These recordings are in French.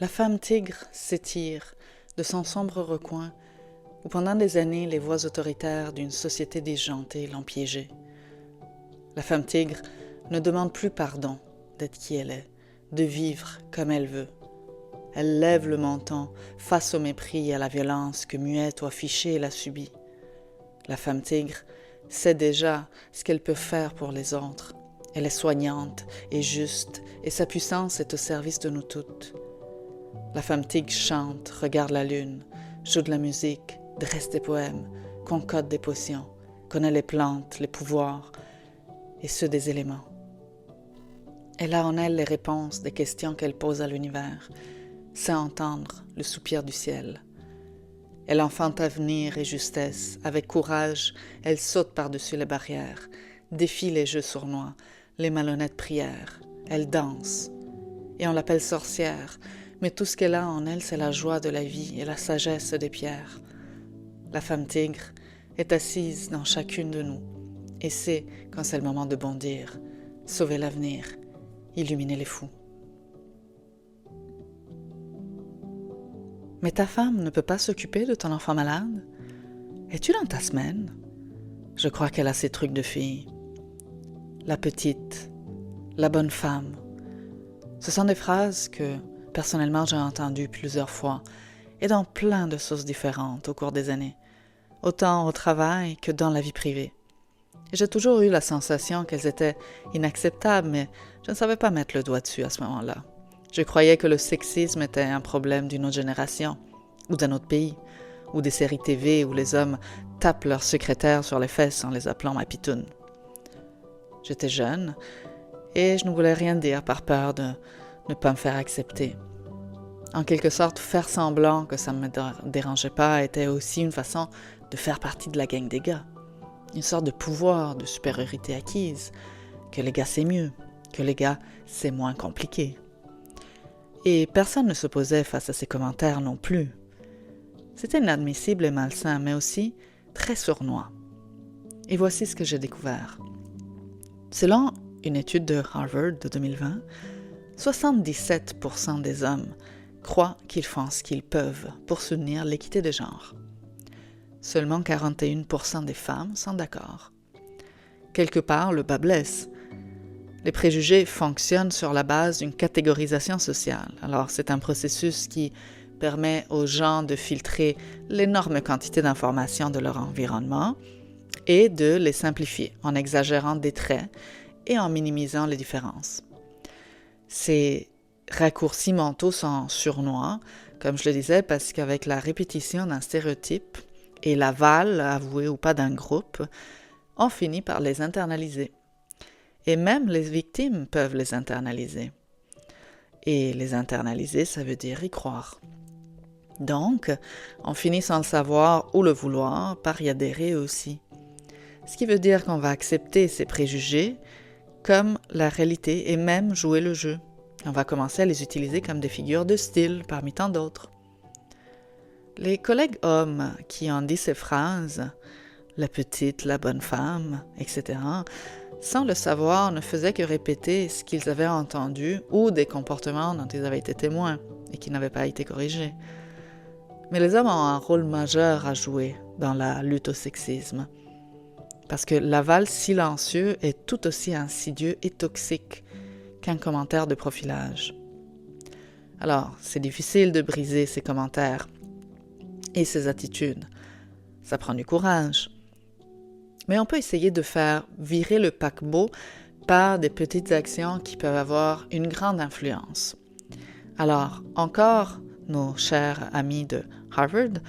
La femme tigre s'étire de son sombre recoin où pendant des années les voix autoritaires d'une société déjantée l'ont piégée. La femme tigre ne demande plus pardon d'être qui elle est, de vivre comme elle veut. Elle lève le menton face au mépris et à la violence que muette ou affichée elle a subie. La femme tigre sait déjà ce qu'elle peut faire pour les autres. Elle est soignante et juste et sa puissance est au service de nous toutes. La femme tigre chante, regarde la lune, joue de la musique, dresse des poèmes, concocte des potions, connaît les plantes, les pouvoirs et ceux des éléments. Elle a en elle les réponses des questions qu'elle pose à l'univers, sait entendre le soupir du ciel. Elle enfante avenir et justesse, avec courage, elle saute par-dessus les barrières, défie les jeux sournois, les malhonnêtes prières, elle danse. Et on l'appelle sorcière, mais tout ce qu'elle a en elle, c'est la joie de la vie et la sagesse des pierres. La femme tigre est assise dans chacune de nous et sait quand c'est le moment de bondir, sauver l'avenir, illuminer les fous. Mais ta femme ne peut pas s'occuper de ton enfant malade? Es-tu dans ta semaine? Je crois qu'elle a ses trucs de fille. La petite, la bonne femme. Ce sont des phrases que, personnellement, j'ai entendues plusieurs fois et dans plein de sources différentes au cours des années, autant au travail que dans la vie privée. Et j'ai toujours eu la sensation qu'elles étaient inacceptables, mais je ne savais pas mettre le doigt dessus à ce moment-là. Je croyais que le sexisme était un problème d'une autre génération, ou d'un autre pays, ou des séries TV où les hommes tapent leurs secrétaires sur les fesses en les appelant ma pitoune. J'étais jeune, et je ne voulais rien dire par peur de ne pas me faire accepter. En quelque sorte, faire semblant que ça ne me dérangeait pas était aussi une façon de faire partie de la gang des gars. Une sorte de pouvoir, de supériorité acquise, que les gars c'est mieux, que les gars c'est moins compliqué. Et personne ne s'opposait face à ces commentaires non plus. C'était inadmissible et malsain, mais aussi très sournois. Et voici ce que j'ai découvert. Selon une étude de Harvard de 2020, 77% des hommes croient qu'ils font ce qu'ils peuvent pour soutenir l'équité des genres. Seulement 41% des femmes sont d'accord. Quelque part, le bas blesse. Les préjugés fonctionnent sur la base d'une catégorisation sociale. Alors, c'est un processus qui permet aux gens de filtrer l'énorme quantité d'informations de leur environnement et de les simplifier en exagérant des traits et en minimisant les différences. Ces raccourcis mentaux sont sournois, comme je le disais, parce qu'avec la répétition d'un stéréotype et l'aval, avoué ou pas d'un groupe, on finit par les internaliser. Et même les victimes peuvent les internaliser. Et les internaliser, ça veut dire y croire. Donc, on finit sans le savoir ou le vouloir par y adhérer aussi. Ce qui veut dire qu'on va accepter ces préjugés comme la réalité et même jouer le jeu. On va commencer à les utiliser comme des figures de style parmi tant d'autres. Les collègues hommes qui ont dit ces phrases, la petite, la bonne femme, etc., sans le savoir, ne faisaient que répéter ce qu'ils avaient entendu ou des comportements dont ils avaient été témoins et qui n'avaient pas été corrigés. Mais les hommes ont un rôle majeur à jouer dans la lutte au sexisme, parce que l'aval silencieux est tout aussi insidieux et toxique qu'un commentaire de profilage. Alors, c'est difficile de briser ces commentaires et ces attitudes. Ça prend du courage. Mais on peut essayer de faire virer le paquebot par des petites actions qui peuvent avoir une grande influence. Alors, encore, nos chers amis de Harvard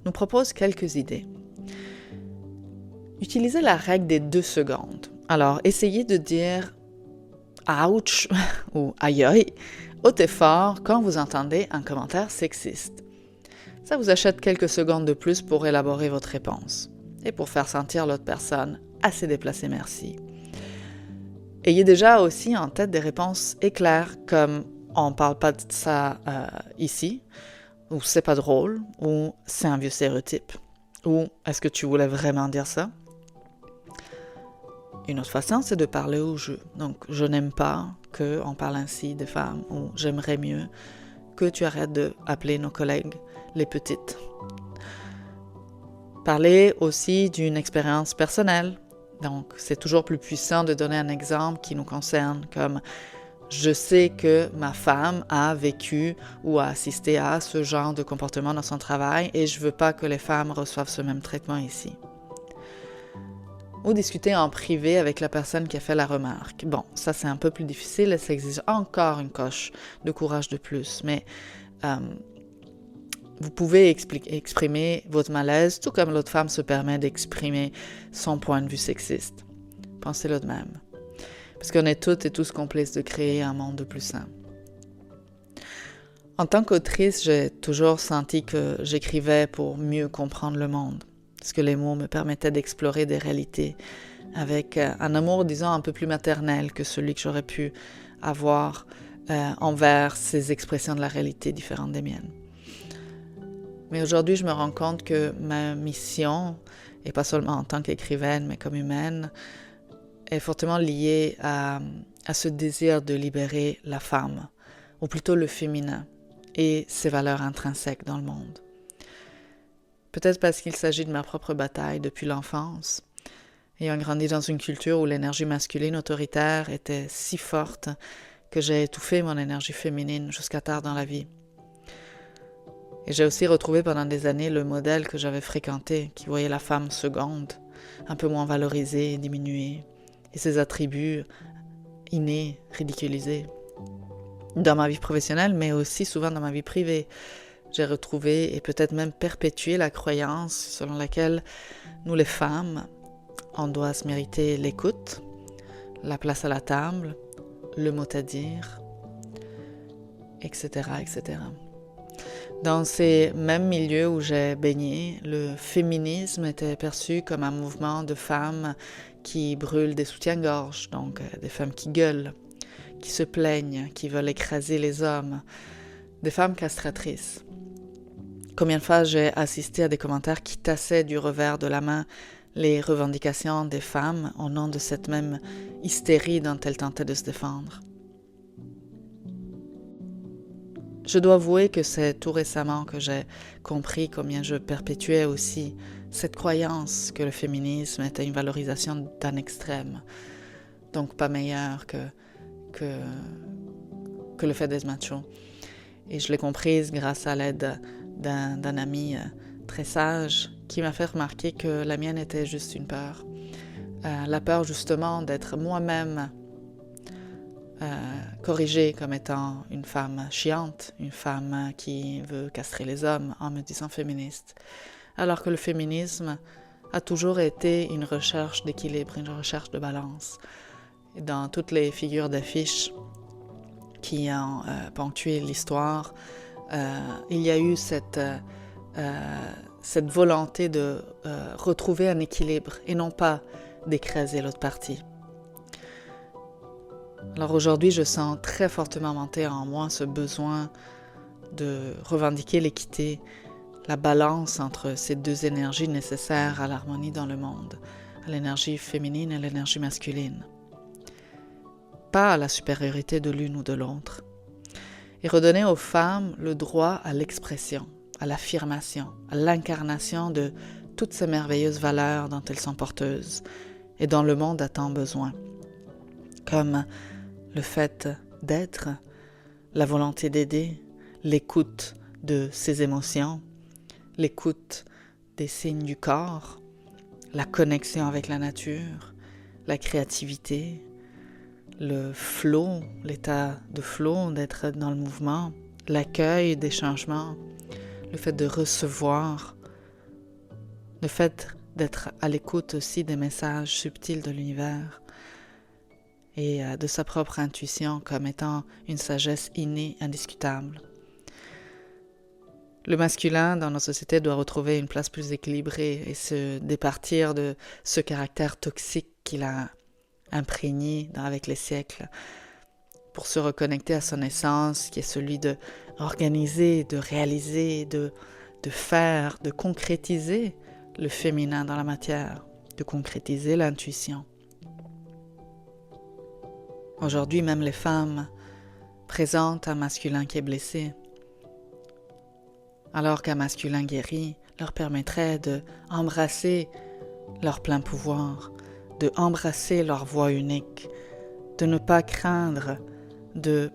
nous proposent quelques idées. Utilisez la règle des 2 secondes. Alors, essayez de dire « ouch » ou « aïe aïe » haut et fort quand vous entendez un commentaire sexiste. Ça vous achète quelques secondes de plus pour élaborer votre réponse et pour faire sentir l'autre personne assez déplacée, merci. Ayez déjà aussi en tête des réponses éclairs comme « on ne parle pas de ça ici » ou « c'est pas drôle » ou « c'est un vieux stéréotype » ou « est-ce que tu voulais vraiment dire ça ?» Une autre façon, c'est de parler au jeu. Donc, je n'aime pas qu'on parle ainsi des femmes ou j'aimerais mieux que tu arrêtes d'appeler nos collègues les petites. Parler aussi d'une expérience personnelle. Donc, c'est toujours plus puissant de donner un exemple qui nous concerne, comme je sais que ma femme a vécu ou a assisté à ce genre de comportement dans son travail et je ne veux pas que les femmes reçoivent ce même traitement ici. Ou discuter en privé avec la personne qui a fait la remarque. Bon, ça c'est un peu plus difficile et ça exige encore une coche de courage de plus, mais vous pouvez exprimer votre malaise tout comme l'autre femme se permet d'exprimer son point de vue sexiste. Pensez-le de même. Parce qu'on est toutes et tous complices de créer un monde plus sain. En tant qu'autrice, j'ai toujours senti que j'écrivais pour mieux comprendre le monde. Parce que les mots me permettaient d'explorer des réalités avec un amour, disons, un peu plus maternel que celui que j'aurais pu avoir envers ces expressions de la réalité différentes des miennes. Mais aujourd'hui, je me rends compte que ma mission, et pas seulement en tant qu'écrivaine, mais comme humaine, est fortement liée à ce désir de libérer la femme, ou plutôt le féminin, et ses valeurs intrinsèques dans le monde. Peut-être parce qu'il s'agit de ma propre bataille depuis l'enfance, ayant grandi dans une culture où l'énergie masculine autoritaire était si forte que j'ai étouffé mon énergie féminine jusqu'à tard dans la vie. Et j'ai aussi retrouvé pendant des années le modèle que j'avais fréquenté, qui voyait la femme seconde, un peu moins valorisée et diminuée, et ses attributs innés ridiculisés. Dans ma vie professionnelle, mais aussi souvent dans ma vie privée, j'ai retrouvé et peut-être même perpétué la croyance selon laquelle nous les femmes, on doit se mériter l'écoute, la place à la table, le mot à dire, etc., etc. Dans ces mêmes milieux où j'ai baigné, le féminisme était perçu comme un mouvement de femmes qui brûlent des soutiens-gorge, donc des femmes qui gueulent, qui se plaignent, qui veulent écraser les hommes, des femmes castratrices. Combien de fois j'ai assisté à des commentaires qui tassaient du revers de la main les revendications des femmes au nom de cette même hystérie dont elles tentaient de se défendre. Je dois avouer que c'est tout récemment que j'ai compris combien je perpétuais aussi cette croyance que le féminisme était une valorisation d'un extrême, donc pas meilleur que le fait d'être macho. Et je l'ai comprise grâce à l'aide d'un ami très sage qui m'a fait remarquer que la mienne était juste une peur. La peur justement d'être moi-même corrigée comme étant une femme chiante, une femme qui veut castrer les hommes en me disant féministe. Alors que le féminisme a toujours été une recherche d'équilibre, une recherche de balance. Et dans toutes les figures d'affiches qui ont ponctué l'histoire, il y a eu cette volonté de retrouver un équilibre et non pas d'écraser l'autre partie. Alors aujourd'hui, je sens très fortement monter en moi ce besoin de revendiquer l'équité, la balance entre ces deux énergies nécessaires à l'harmonie dans le monde, à l'énergie féminine et l'énergie masculine. Pas à la supériorité de l'une ou de l'autre. Et redonner aux femmes le droit à l'expression, à l'affirmation, à l'incarnation de toutes ces merveilleuses valeurs dont elles sont porteuses et dont le monde a tant besoin, comme le fait d'être, la volonté d'aider, l'écoute de ses émotions, l'écoute des signes du corps, la connexion avec la nature, la créativité, le flow, l'état de flow, d'être dans le mouvement, l'accueil des changements, le fait de recevoir, le fait d'être à l'écoute aussi des messages subtils de l'univers et de sa propre intuition comme étant une sagesse innée, indiscutable. Le masculin dans nos sociétés doit retrouver une place plus équilibrée et se départir de ce caractère toxique qu'il a imprégné avec les siècles pour se reconnecter à son essence qui est celui de organiser, de réaliser, de faire, de concrétiser le féminin dans la matière, de concrétiser l'intuition. Aujourd'hui, même les femmes présentent un masculin qui est blessé, alors qu'un masculin guéri leur permettrait de embrasser leur plein pouvoir, de embrasser leur voix unique, de ne pas craindre de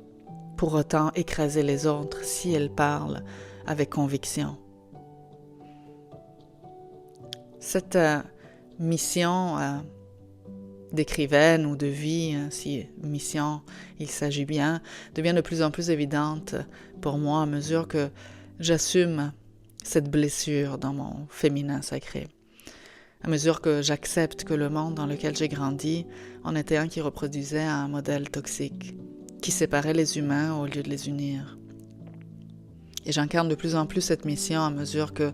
pour autant écraser les autres si elles parlent avec conviction. Cette mission d'écrivaine ou de vie, si mission il s'agit bien, devient de plus en plus évidente pour moi à mesure que j'assume cette blessure dans mon féminin sacré. À mesure que j'accepte que le monde dans lequel j'ai grandi en était un qui reproduisait un modèle toxique, qui séparait les humains au lieu de les unir. Et j'incarne de plus en plus cette mission à mesure que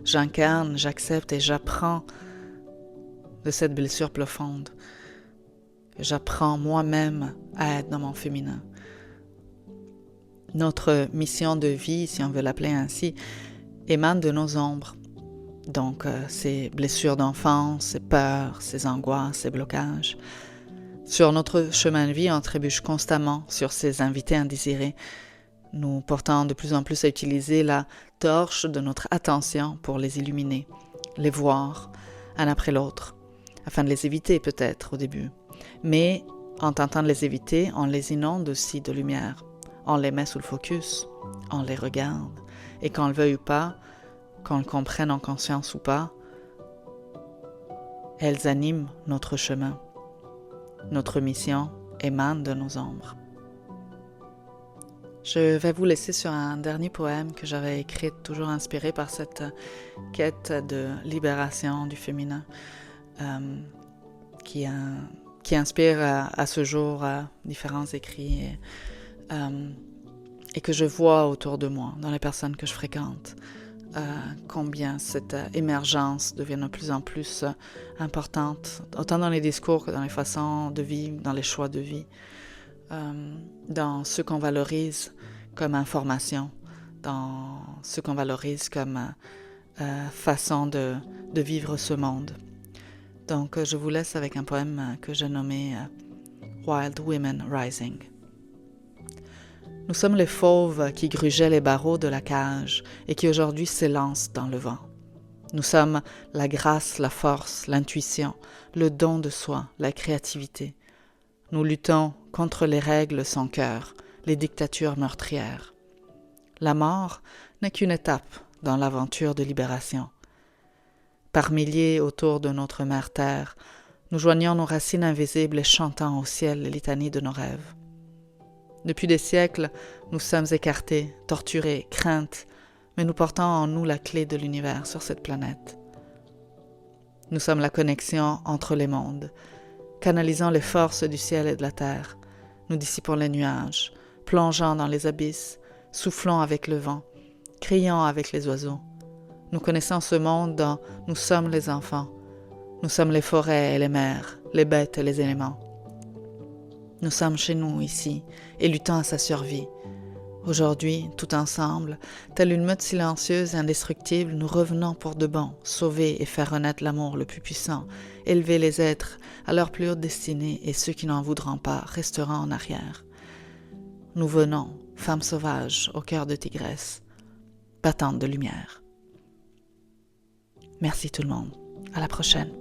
j'accepte et j'apprends de cette blessure profonde. J'apprends moi-même à être dans mon féminin. Notre mission de vie, si on veut l'appeler ainsi, émane de nos ombres. Donc, ces blessures d'enfance, ces peurs, ces angoisses, ces blocages. Sur notre chemin de vie, on trébuche constamment sur ces invités indésirés, nous portant de plus en plus à utiliser la torche de notre attention pour les illuminer, les voir, un après l'autre, afin de les éviter peut-être au début. Mais en tentant de les éviter, on les inonde aussi de lumière. On les met sous le focus, on les regarde, et qu'on le veuille ou pas, qu'on le comprenne en conscience ou pas, elles animent notre chemin. Notre mission émane de nos ombres. Je vais vous laisser sur un dernier poème que j'avais écrit, toujours inspiré par cette quête de libération du féminin qui inspire à ce jour différents écrits et que je vois autour de moi, dans les personnes que je fréquente, combien cette émergence devient de plus en plus importante, autant dans les discours que dans les façons de vivre, dans les choix de vie. Dans ce qu'on valorise comme information, dans ce qu'on valorise comme façon de vivre ce monde. Donc, je vous laisse avec un poème que j'ai nommé Wild Women Rising. Nous sommes les fauves qui grugeaient les barreaux de la cage et qui aujourd'hui s'élancent dans le vent. Nous sommes la grâce, la force, l'intuition, le don de soi, la créativité. Nous luttons contre les règles sans cœur, les dictatures meurtrières. La mort n'est qu'une étape dans l'aventure de libération. Par milliers autour de notre mère Terre, nous joignons nos racines invisibles et chantons au ciel les litanies de nos rêves. Depuis des siècles, nous sommes écartés, torturés, craintes, mais nous portons en nous la clé de l'univers sur cette planète. Nous sommes la connexion entre les mondes, canalisant les forces du ciel et de la terre. Nous dissipons les nuages, plongeant dans les abysses, soufflons avec le vent, criant avec les oiseaux. Nous connaissons ce monde dont nous sommes les enfants. Nous sommes les forêts et les mers, les bêtes et les éléments. Nous sommes chez nous, ici, et luttons à sa survie. Aujourd'hui, tout ensemble, telle une meute silencieuse et indestructible, nous revenons pour de bon, sauver et faire renaître l'amour le plus puissant, élever les êtres à leur plus haute destinée, et ceux qui n'en voudront pas resteront en arrière. Nous venons, femmes sauvages au cœur de tigresse, battantes de lumière. Merci tout le monde. À la prochaine.